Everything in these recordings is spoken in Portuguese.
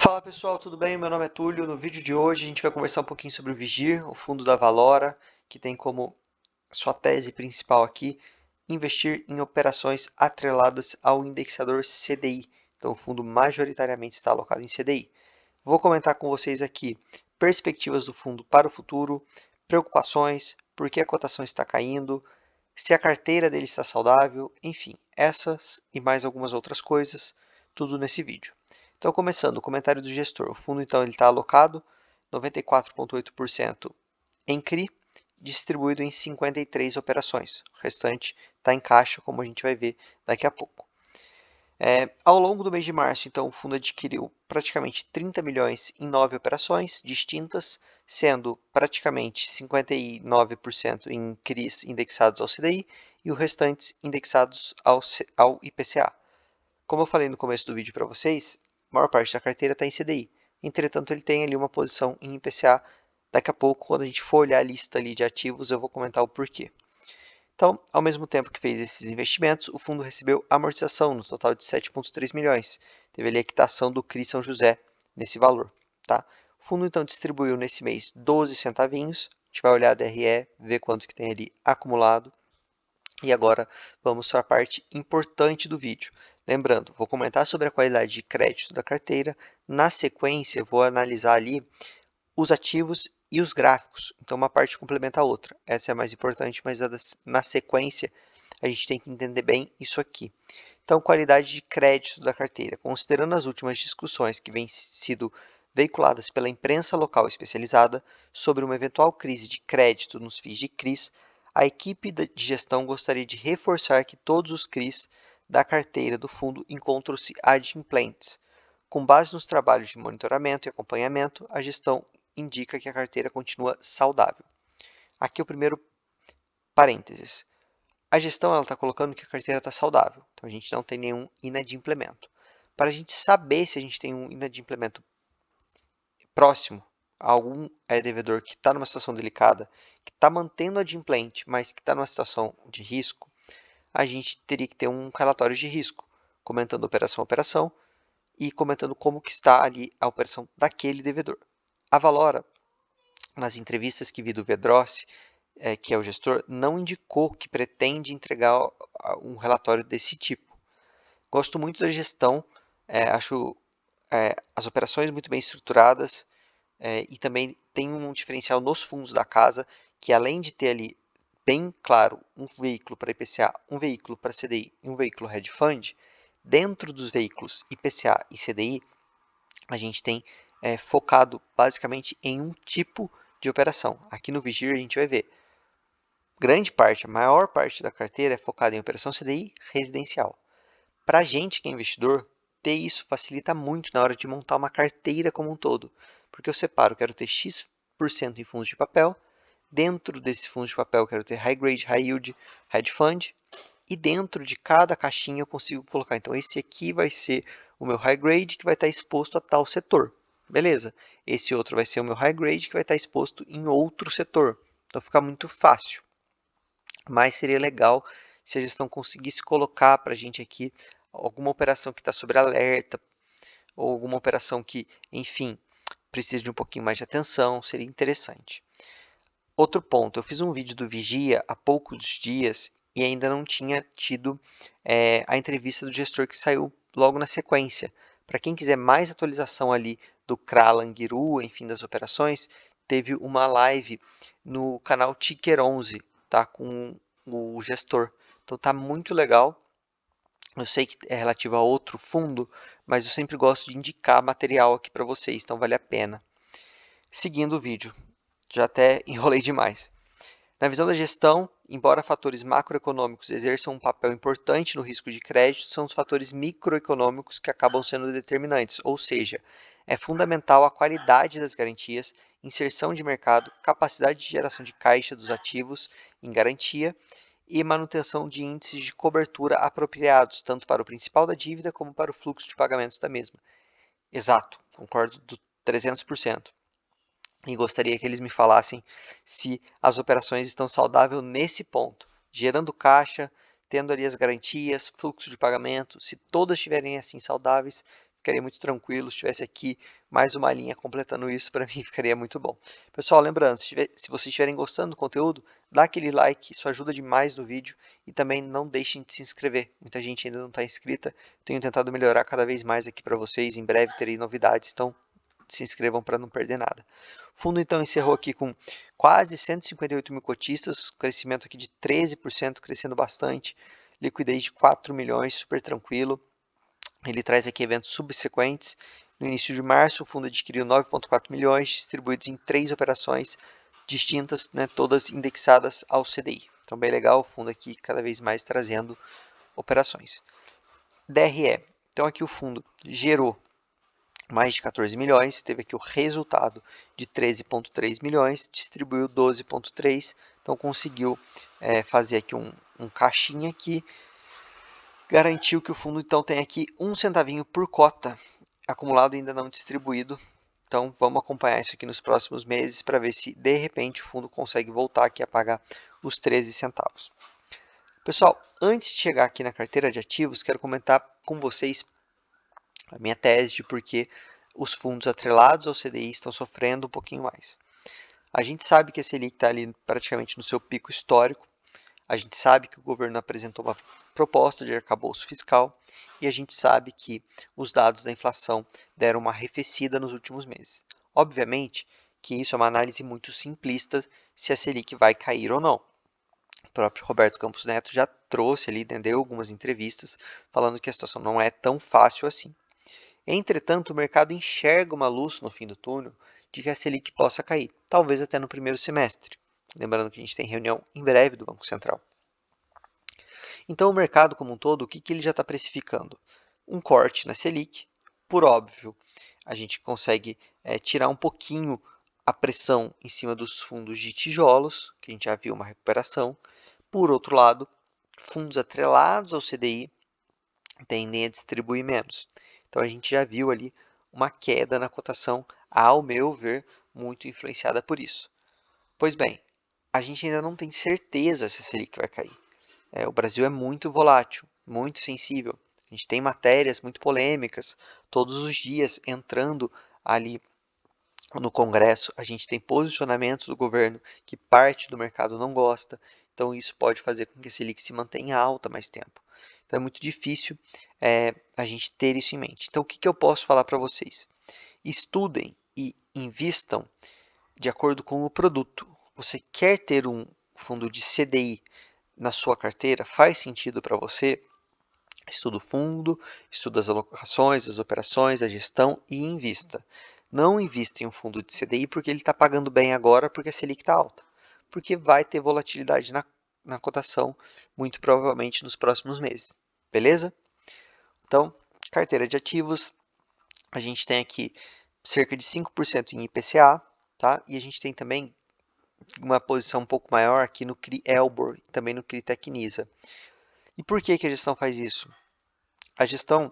Fala pessoal, tudo bem? Meu nome é Túlio. No vídeo de hoje a gente vai conversar um pouquinho sobre o Vigir, o fundo da Valora, que tem como sua tese principal aqui investir em operações atreladas ao indexador CDI. Então o fundo majoritariamente está alocado em CDI. Vou comentar com vocês aqui perspectivas do fundo para o futuro, preocupações, por que a cotação está caindo, se a carteira dele está saudável, enfim, essas e mais algumas outras coisas, tudo nesse vídeo. Então, começando, o comentário do gestor. O fundo, então, ele está alocado 94,8% em CRI, distribuído em 53 operações. O restante está em caixa, como a gente vai ver daqui a pouco. Ao longo do mês de março, então, o fundo adquiriu praticamente 30 milhões em 9 operações distintas, sendo praticamente 59% em CRIs indexados ao CDI e os restantes indexados ao IPCA. Como eu falei no começo do vídeo para vocês, a maior parte da carteira está em CDI. Entretanto, ele tem ali uma posição em IPCA. Daqui a pouco, quando a gente for olhar a lista ali de ativos, eu vou comentar o porquê. Então, ao mesmo tempo que fez esses investimentos, o fundo recebeu amortização no total de 7,3 milhões. Teve ali a quitação do CRI São José nesse valor. Tá? O fundo então distribuiu nesse mês 12 centavinhos. A gente vai olhar a DRE, ver quanto que tem ali acumulado. E agora vamos para a parte importante do vídeo. Lembrando, vou comentar sobre a qualidade de crédito da carteira. Na sequência, vou analisar ali os ativos e os gráficos. Então, uma parte complementa a outra. Essa é a mais importante, mas na sequência a gente tem que entender bem isso aqui. Então, qualidade de crédito da carteira. Considerando as últimas discussões que vêm sido veiculadas pela imprensa local especializada sobre uma eventual crise de crédito nos FIIs de CRIs, a equipe de gestão gostaria de reforçar que todos os CRIs da carteira do fundo encontram-se adimplentes. Com base nos trabalhos de monitoramento e acompanhamento, a gestão indica que a carteira continua saudável. Aqui o primeiro parênteses. A gestão está colocando que a carteira está saudável, então a gente não tem nenhum inadimplemento. Para a gente saber se a gente tem um inadimplemento próximo a algum devedor que está numa situação delicada, que está mantendo adimplente, mas que está numa situação de risco, a gente teria que ter um relatório de risco, comentando operação a operação e comentando como que está ali a operação daquele devedor. A Valora, nas entrevistas que vi do Vedrossi, que é o gestor, não indicou que pretende entregar um relatório desse tipo. Gosto muito da gestão, acho as operações muito bem estruturadas e também tem um diferencial nos fundos da casa, que além de ter ali bem claro um veículo para IPCA, um veículo para CDI e um veículo hedge fund, dentro dos veículos IPCA e CDI, a gente tem focado basicamente em um tipo de operação. Aqui no Vigir a gente vai ver grande parte, a maior parte da carteira é focada em operação CDI residencial. Para a gente que é investidor, ter isso facilita muito na hora de montar uma carteira como um todo, porque eu separo, quero ter X% em fundos de papel, dentro desse fundo de papel eu quero ter high grade, high yield, hedge fund, e dentro de cada caixinha eu consigo colocar, então esse aqui vai ser o meu high grade que vai estar exposto a tal setor, beleza? Esse outro vai ser o meu high grade que vai estar exposto em outro setor, então fica muito fácil. Mas seria legal se a gestão conseguisse colocar para a gente aqui alguma operação que está sob alerta, ou alguma operação que, enfim, precisa de um pouquinho mais de atenção, seria interessante. Outro ponto, eu fiz um vídeo do Vigia há poucos dias e ainda não tinha tido a entrevista do gestor que saiu logo na sequência. Para quem quiser mais atualização ali do CRA Languiru, enfim, das operações, teve uma live no canal Ticker 11, tá, com o gestor. Então tá muito legal. Eu sei que é relativo a outro fundo, mas eu sempre gosto de indicar material aqui para vocês, então vale a pena. Seguindo o vídeo, já até enrolei demais. Na visão da gestão, embora fatores macroeconômicos exerçam um papel importante no risco de crédito, são os fatores microeconômicos que acabam sendo determinantes, ou seja, é fundamental a qualidade das garantias, inserção de mercado, capacidade de geração de caixa dos ativos em garantia e manutenção de índices de cobertura apropriados, tanto para o principal da dívida como para o fluxo de pagamentos da mesma. Exato, concordo do 300%. E gostaria que eles me falassem se as operações estão saudáveis nesse ponto, gerando caixa, tendo ali as garantias, fluxo de pagamento, se todas estiverem assim saudáveis, ficaria muito tranquilo. Se tivesse aqui mais uma linha completando isso, para mim ficaria muito bom. Pessoal, lembrando, se vocês estiverem gostando do conteúdo, dá aquele like, isso ajuda demais no vídeo. E também não deixem de se inscrever. Muita gente ainda não está inscrita. Tenho tentado melhorar cada vez mais aqui para vocês. Em breve terei novidades, então se inscrevam para não perder nada. O fundo então encerrou aqui com quase 158 mil cotistas, crescimento aqui de 13%, crescendo bastante, liquidez de 4 milhões, super tranquilo. Ele traz aqui eventos subsequentes. No início de março, o fundo adquiriu 9,4 milhões, distribuídos em 3 operações distintas, né, todas indexadas ao CDI. Então, bem legal, o fundo aqui cada vez mais trazendo operações. DRE. Então, aqui o fundo gerou mais de 14 milhões, teve aqui o resultado de 13,3 milhões, distribuiu 12,3, então conseguiu fazer aqui um caixinha que garantiu que o fundo então tem aqui um centavinho por cota, acumulado ainda não distribuído. Então vamos acompanhar isso aqui nos próximos meses para ver se de repente o fundo consegue voltar aqui a pagar os 13 centavos. Pessoal, antes de chegar aqui na carteira de ativos, quero comentar com vocês a minha tese de por que os fundos atrelados ao CDI estão sofrendo um pouquinho mais. A gente sabe que a Selic está ali praticamente no seu pico histórico, a gente sabe que o governo apresentou uma proposta de arcabouço fiscal e a gente sabe que os dados da inflação deram uma arrefecida nos últimos meses. Obviamente que isso é uma análise muito simplista se a Selic vai cair ou não. O próprio Roberto Campos Neto já trouxe ali, deu algumas entrevistas falando que a situação não é tão fácil assim. Entretanto, o mercado enxerga uma luz no fim do túnel de que a Selic possa cair, talvez até no primeiro semestre. Lembrando que a gente tem reunião em breve do Banco Central. Então, o mercado como um todo, o que ele já está precificando? Um corte na Selic, por óbvio, a gente consegue tirar um pouquinho a pressão em cima dos fundos de tijolos, que a gente já viu uma recuperação. Por outro lado, fundos atrelados ao CDI tendem a distribuir menos. Então, a gente já viu ali uma queda na cotação, ao meu ver, muito influenciada por isso. Pois bem, a gente ainda não tem certeza se a Selic vai cair. O Brasil é muito volátil, muito sensível. A gente tem matérias muito polêmicas todos os dias entrando ali no Congresso. A gente tem posicionamentos do governo que parte do mercado não gosta. Então isso pode fazer com que a Selic se mantenha alta mais tempo. Então é muito difícil a gente ter isso em mente. Então o que eu posso falar para vocês? Estudem e invistam de acordo com o produto. Você quer ter um fundo de CDI na sua carteira? Faz sentido para você? Estuda o fundo, estuda as alocações, as operações, a gestão e invista. Não invista em um fundo de CDI porque ele está pagando bem agora porque a Selic está alta. Porque vai ter volatilidade na cotação, muito provavelmente nos próximos meses. Beleza? Então, carteira de ativos, a gente tem aqui cerca de 5% em IPCA, tá? E a gente tem também uma posição um pouco maior aqui no CRI Elbor e também no CRI Tecnisa. E por que a gestão faz isso? A gestão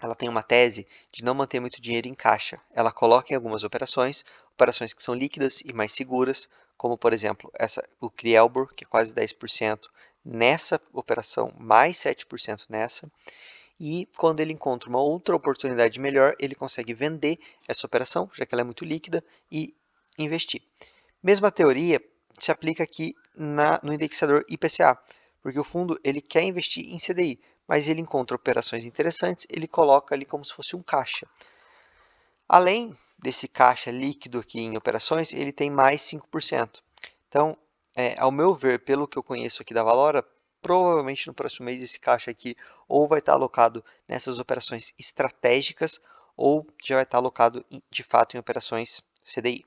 ela tem uma tese de não manter muito dinheiro em caixa. Ela coloca em algumas operações que são líquidas e mais seguras, como por exemplo o CRI Elbor, que é quase 10% nessa operação, mais 7% nessa. E quando ele encontra uma outra oportunidade melhor, ele consegue vender essa operação, já que ela é muito líquida, e investir. Mesma teoria se aplica aqui no indexador IPCA, porque o fundo ele quer investir em CDI, mas ele encontra operações interessantes, ele coloca ali como se fosse um caixa. Além desse caixa líquido aqui em operações, ele tem mais 5%. Então, ao meu ver, pelo que eu conheço aqui da Valora, provavelmente no próximo mês esse caixa aqui ou vai estar alocado nessas operações estratégicas ou já vai estar alocado de fato em operações CDI.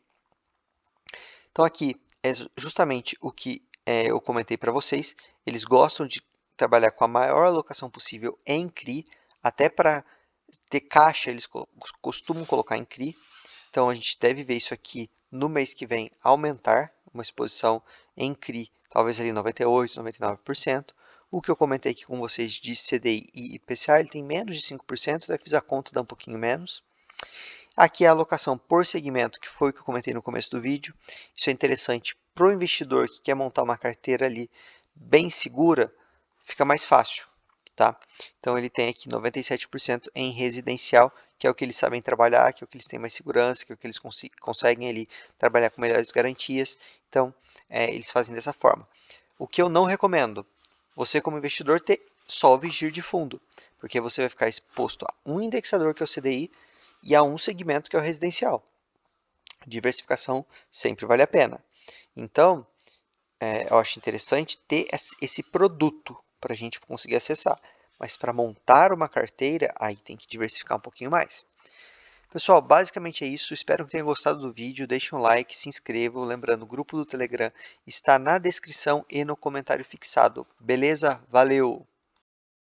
Então aqui é justamente o que eu comentei para vocês. Eles gostam de trabalhar com a maior alocação possível em CRI, até para ter caixa eles costumam colocar em CRI. Então a gente deve ver isso aqui no mês que vem aumentar, uma exposição em CRI, talvez ali 98%, 99%. O que eu comentei aqui com vocês de CDI e IPCA, ele tem menos de 5%, eu fiz a conta, dá um pouquinho menos. Aqui é a alocação por segmento, que foi o que eu comentei no começo do vídeo. Isso é interessante para o investidor que quer montar uma carteira ali bem segura, fica mais fácil. tá? Então ele tem aqui 97% em residencial, que é o que eles sabem trabalhar, que é o que eles têm mais segurança, que é o que eles conseguem ali trabalhar com melhores garantias. Então eles fazem dessa forma. O que eu não recomendo, você como investidor ter só o vigir de fundo, porque você vai ficar exposto a um indexador que é o CDI e a um segmento que é o residencial. Diversificação sempre vale a pena. Então, eu acho interessante ter esse produto para a gente conseguir acessar. Mas para montar uma carteira, aí tem que diversificar um pouquinho mais. Pessoal, basicamente é isso. Espero que tenham gostado do vídeo. Deixem um like, se inscrevam. Lembrando, o grupo do Telegram está na descrição e no comentário fixado. Beleza? Valeu!